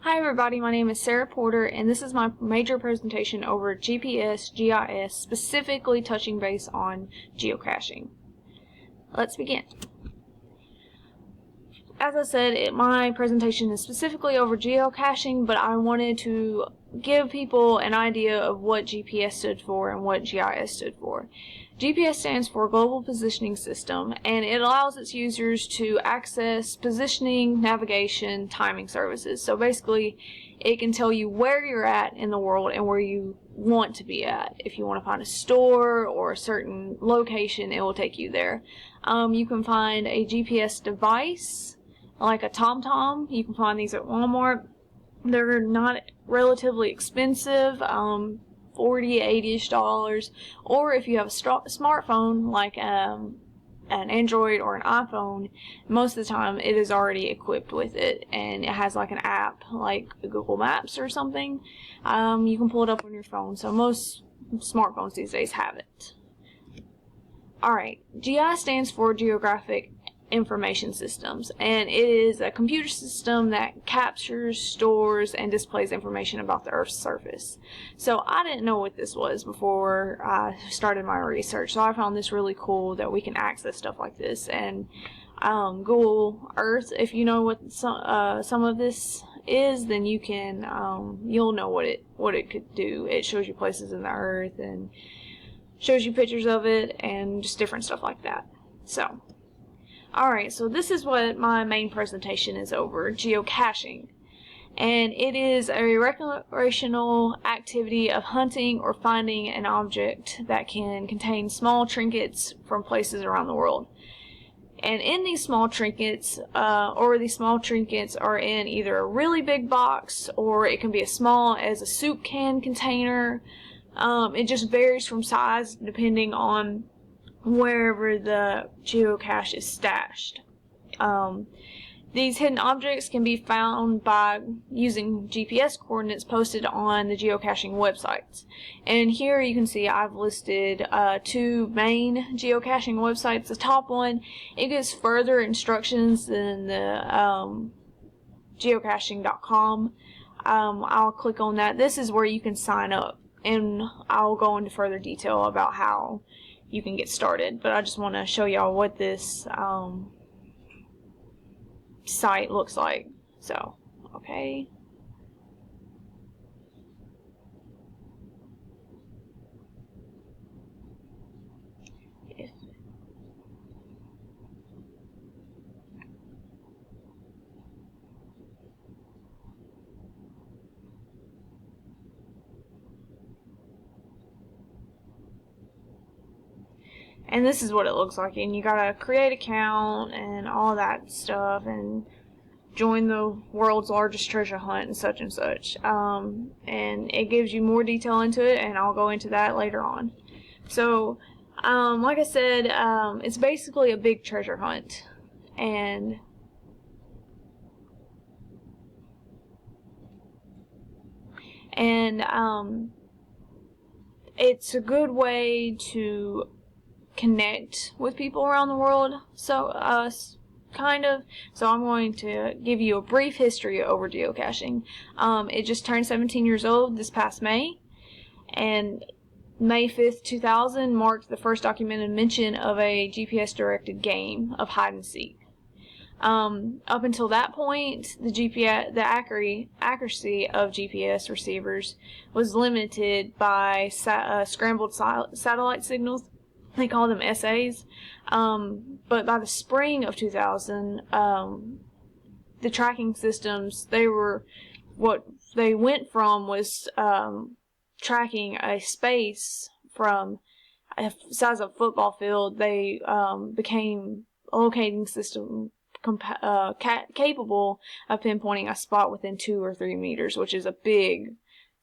Hi everybody, my name is Sarah Porter and this is my major presentation over GPS, GIS, specifically touching base on geocaching. Let's begin. As I said, my presentation is specifically over geocaching, but I wanted to give people an idea of what GPS stood for and what GIS stood for. GPS stands for Global Positioning System, and it allows its users to access positioning, navigation, timing services. So basically, it can tell you where you're at in the world and where you want to be at. If you want to find a store or a certain location, it will take you there. You can find a GPS device, like a TomTom. You can find these at Walmart. They're not relatively expensive, $40, $80-ish, or if you have a smartphone like an Android or an iPhone, most of the time it is already equipped with it, and it has like an app like Google Maps or something. You can pull it up on your phone, so most smartphones these days have it. Alright, GI stands for Geographic Information Systems, and it is a computer system that captures, stores, and displays information about the Earth's surface. So I didn't know what this was before I started my research, so I found this really cool that we can access stuff like this. And Google Earth, if you know what some of this is, then you can you'll know what it could do. It shows you places in the Earth and shows you pictures of it and just different stuff like that. So alright, so this is what my main presentation is over, geocaching. And it is a recreational activity of hunting or finding an object that can contain small trinkets from places around the world. And in these small trinkets, are in either a really big box, or it can be as small as a soup can container. It just varies from size depending on wherever the geocache is stashed. These hidden objects can be found by using GPS coordinates posted on the geocaching websites. And here you can see I've listed two main geocaching websites. The top one, it gives further instructions than the geocaching.com. I'll click on that. This is where you can sign up, and I'll go into further detail about how you can get started, but I just want to show y'all what this site looks like. So, okay. And this is what it looks like, and you gotta create an account and all that stuff and join the world's largest treasure hunt and such. And it gives you more detail into it, and I'll go into that later on. So, like I said, it's basically a big treasure hunt, and it's a good way to connect with people around the world. So I'm going to give you a brief history over geocaching. It just turned 17 years old this past May, and May 5th, 2000 marked the first documented mention of a GPS directed game of hide and seek. Up until that point, the accuracy of GPS receivers was limited by scrambled satellite signals. They call them SAs. But by the spring of 2000, the tracking systems, what they went from was tracking a space from a size of a football field. They became a locating system capable of pinpointing a spot within 2 or 3 meters, which is a big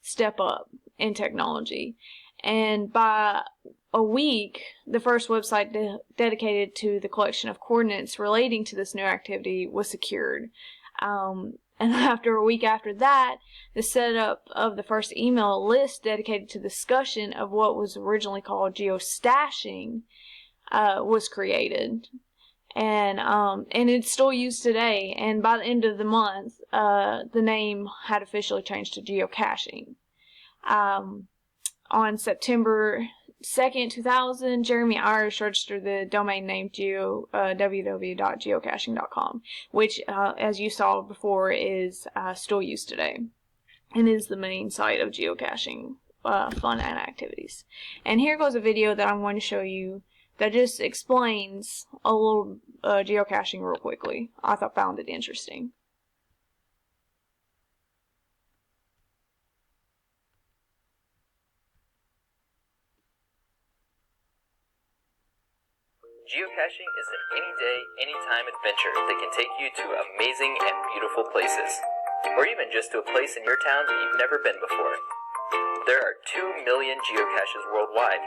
step up in technology. And by a week, the first website dedicated to the collection of coordinates relating to this new activity was secured. And after a week after that, the setup of the first email list dedicated to discussion of what was originally called geostashing was created. and it's still used today. And by the end of the month, the name had officially changed to geocaching. On September 2nd, 2000, Jeremy Irish registered the domain name www.geocaching.com, which, as you saw before, is still used today and is the main site of geocaching fun and activities. And here goes a video that I'm going to show you that just explains a little geocaching real quickly. Found it interesting. Geocaching is an any-day, any-time adventure that can take you to amazing and beautiful places, or even just to a place in your town that you've never been before. There are 2 million geocaches worldwide.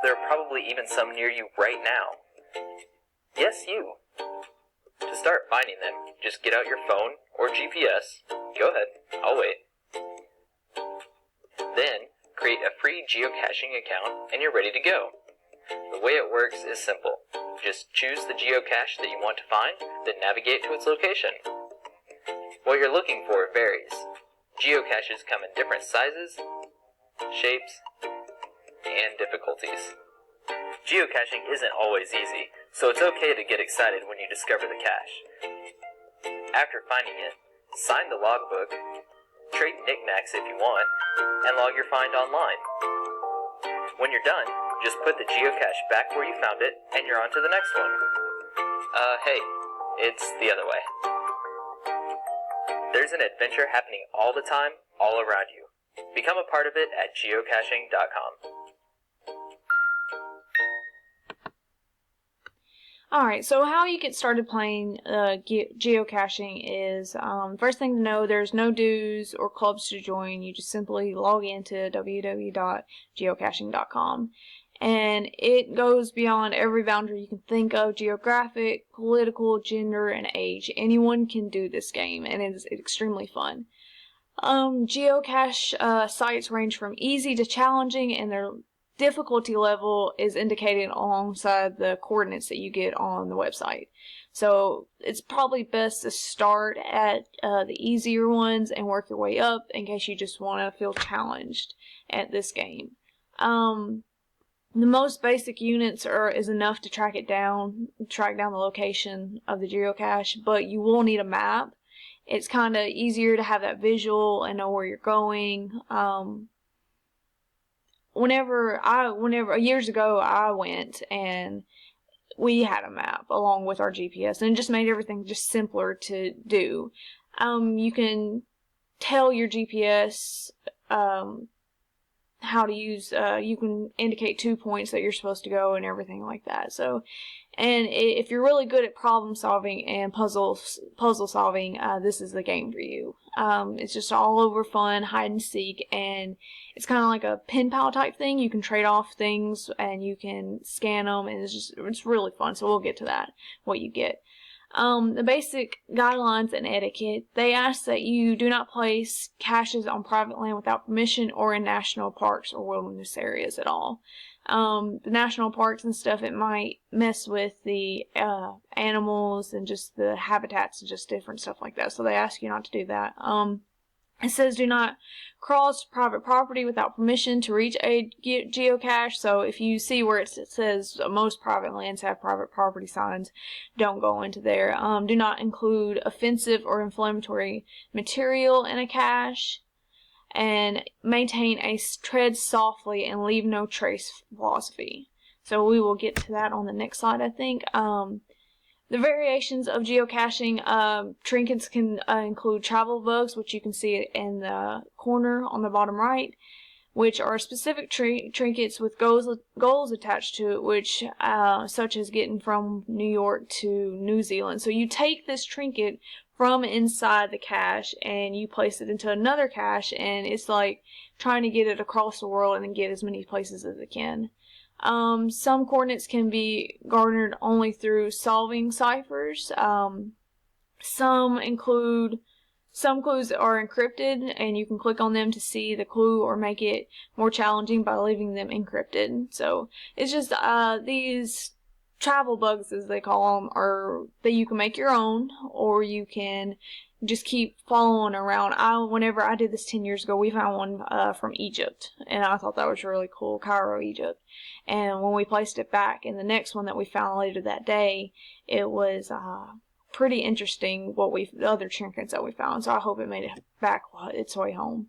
There are probably even some near you right now. Yes, you. To start finding them, just get out your phone or GPS. Go ahead, I'll wait. Then, create a free geocaching account and you're ready to go. The way it works is simple. Just choose the geocache that you want to find, then navigate to its location. What you're looking for varies. Geocaches come in different sizes, shapes, and difficulties. Geocaching isn't always easy, so it's okay to get excited when you discover the cache. After finding it, sign the logbook, trade knickknacks if you want, and log your find online. When you're done, just put the geocache back where you found it, and you're on to the next one. Hey, it's the other way. There's an adventure happening all the time, all around you. Become a part of it at geocaching.com. Alright, so how you get started playing geocaching is, first thing to know, there's no dues or clubs to join. You just simply log into www.geocaching.com. And it goes beyond every boundary you can think of: geographic, political, gender, and age. Anyone can do this game, and it's extremely fun. Geocache sites range from easy to challenging, and their difficulty level is indicated alongside the coordinates that you get on the website. So it's probably best to start at the easier ones and work your way up in case you just want to feel challenged at this game. The most basic units is enough to track down the location of the geocache, but you will need a map. It's kind of easier to have that visual and know where you're going. Years ago I went and we had a map along with our GPS, and it just made everything just simpler to do. You can tell your GPS how to use, you can indicate 2 points that you're supposed to go and everything like that. So, and if you're really good at problem solving and puzzle solving, this is the game for you. It's just all over fun, hide and seek, and it's kind of like a pen pal type thing. You can trade off things and you can scan them, and it's really fun. So we'll get to that, what you get. The basic guidelines and etiquette: they ask that you do not place caches on private land without permission or in national parks or wilderness areas at all. The national parks and stuff, it might mess with the animals and just the habitats and just different stuff like that. So they ask you not to do that. It says do not cross private property without permission to reach a geocache. So if you see where it says most private lands have private property signs, don't go into there. Do not include offensive or inflammatory material in a cache. And maintain a tread softly and leave no trace philosophy. So we will get to that on the next slide, I think. The variations of geocaching, trinkets can include travel bugs, which you can see in the corner on the bottom right, which are specific trinkets with goals attached to it, which such as getting from New York to New Zealand. So you take this trinket from inside the cache and you place it into another cache, and it's like trying to get it across the world and then get as many places as it can. Some coordinates can be garnered only through solving ciphers. Some clues are encrypted, and you can click on them to see the clue or make it more challenging by leaving them encrypted. So it's just these travel bugs, as they call them, are that you can make your own, or you can just keep following around. Whenever I did this 10 years ago, we found one from Egypt, and I thought that was really cool, Cairo, Egypt. And when we placed it back in the next one that we found later that day, it was pretty interesting the other trinkets that we found. So I hope it made it back its way home.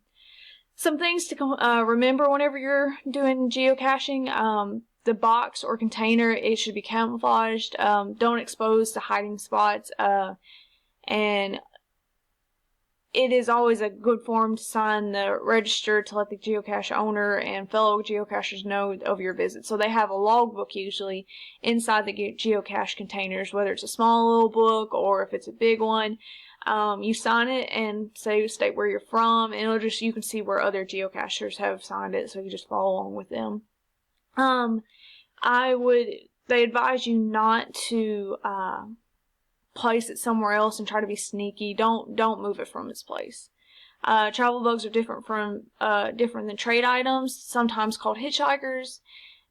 Some things to remember whenever you're doing geocaching. The box or container, it should be camouflaged. Don't expose the hiding spots. And it is always a good form to sign the register to let the geocache owner and fellow geocachers know of your visit. So they have a logbook usually inside the geocache containers, whether it's a small little book or if it's a big one. You sign it and state where you're from, and you can see where other geocachers have signed it, so you just follow along with them. They advise you not to place it somewhere else and try to be sneaky. Don't move it from its place. Travel bugs are different than trade items, sometimes called hitchhikers.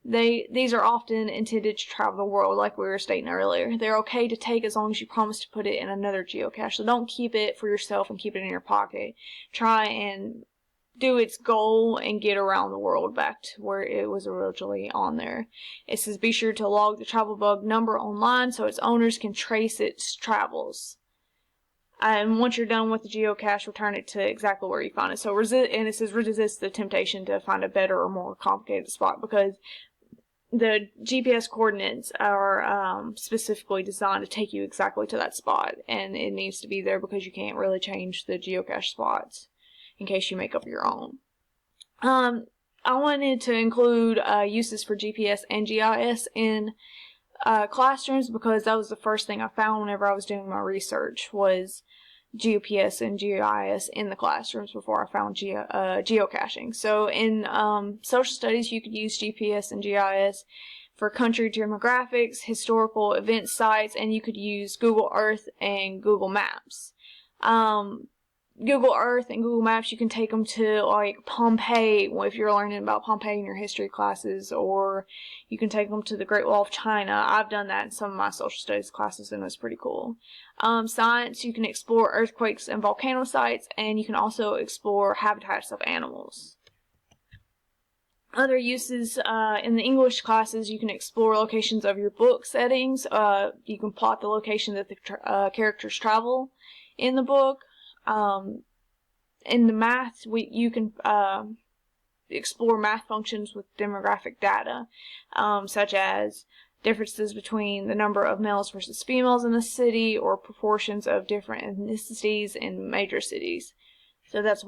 These are often intended to travel the world, like we were stating earlier. They're okay to take as long as you promise to put it in another geocache. So don't keep it for yourself and keep it in your pocket. Try and do its goal and get around the world back to where it was originally on there. It says be sure to log the travel bug number online so its owners can trace its travels. And once you're done with the geocache, return it to exactly where you found it. So it says resist the temptation to find a better or more complicated spot, because the GPS coordinates are specifically designed to take you exactly to that spot, and it needs to be there because you can't really change the geocache spots in case you make up your own. I wanted to include uses for GPS and GIS in classrooms because that was the first thing I found whenever I was doing my research, was GPS and GIS in the classrooms before I found geocaching. So in social studies, you could use GPS and GIS for country demographics, historical event sites, and you could use Google Earth and Google Maps. Google Earth and Google Maps, you can take them to like Pompeii if you're learning about Pompeii in your history classes, or you can take them to the Great Wall of China. I've done that in some of my social studies classes, and it's pretty cool. Science, you can explore earthquakes and volcano sites, and you can also explore habitats of animals. Other uses in the English classes, you can explore locations of your book settings. You can plot the location that the characters travel in the book. In the math, you can explore math functions with demographic data, such as differences between the number of males versus females in the city, or proportions of different ethnicities in major cities. So that's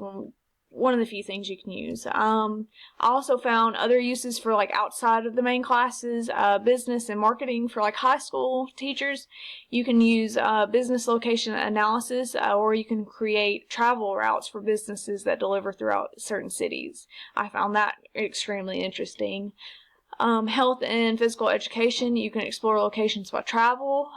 one of the few things you can use. I also found other uses for like outside of the main classes, business and marketing for like high school teachers. You can use business location analysis, or you can create travel routes for businesses that deliver throughout certain cities. I found that extremely interesting. Health and physical education, you can explore locations by travel,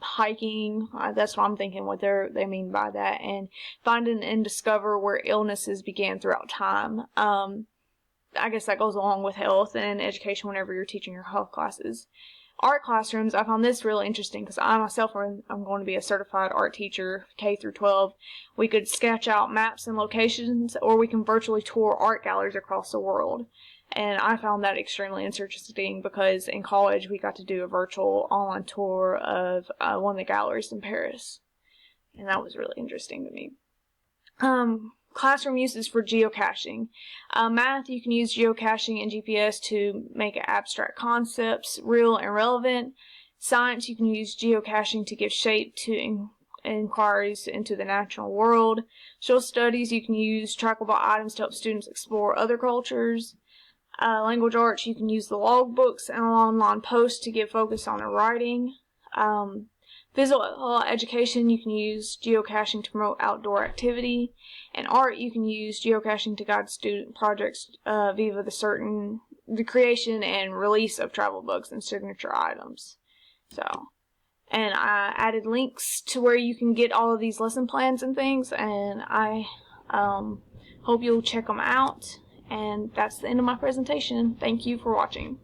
hiking, that's what I'm thinking what they mean by that, and find and discover where illnesses began throughout time. I guess that goes along with health and education whenever you're teaching your health classes. Art classrooms, I found this really interesting because I myself I'm going to be a certified art teacher, K through 12. We could sketch out maps and locations, or we can virtually tour art galleries across the world. And I found that extremely interesting because in college we got to do a virtual online tour of one of the galleries in Paris. And that was really interesting to me. Classroom uses for geocaching. Math, you can use geocaching and GPS to make abstract concepts real and relevant. Science, you can use geocaching to give shape to inquiries into the natural world. Social studies, you can use trackable items to help students explore other cultures. Language arts, you can use the logbooks and online posts to give focus on the writing. Physical education, you can use geocaching to promote outdoor activity. And art, you can use geocaching to guide student projects via the creation and release of travel bugs and signature items. And I added links to where you can get all of these lesson plans and things, and I hope you'll check them out. And that's the end of my presentation. Thank you for watching.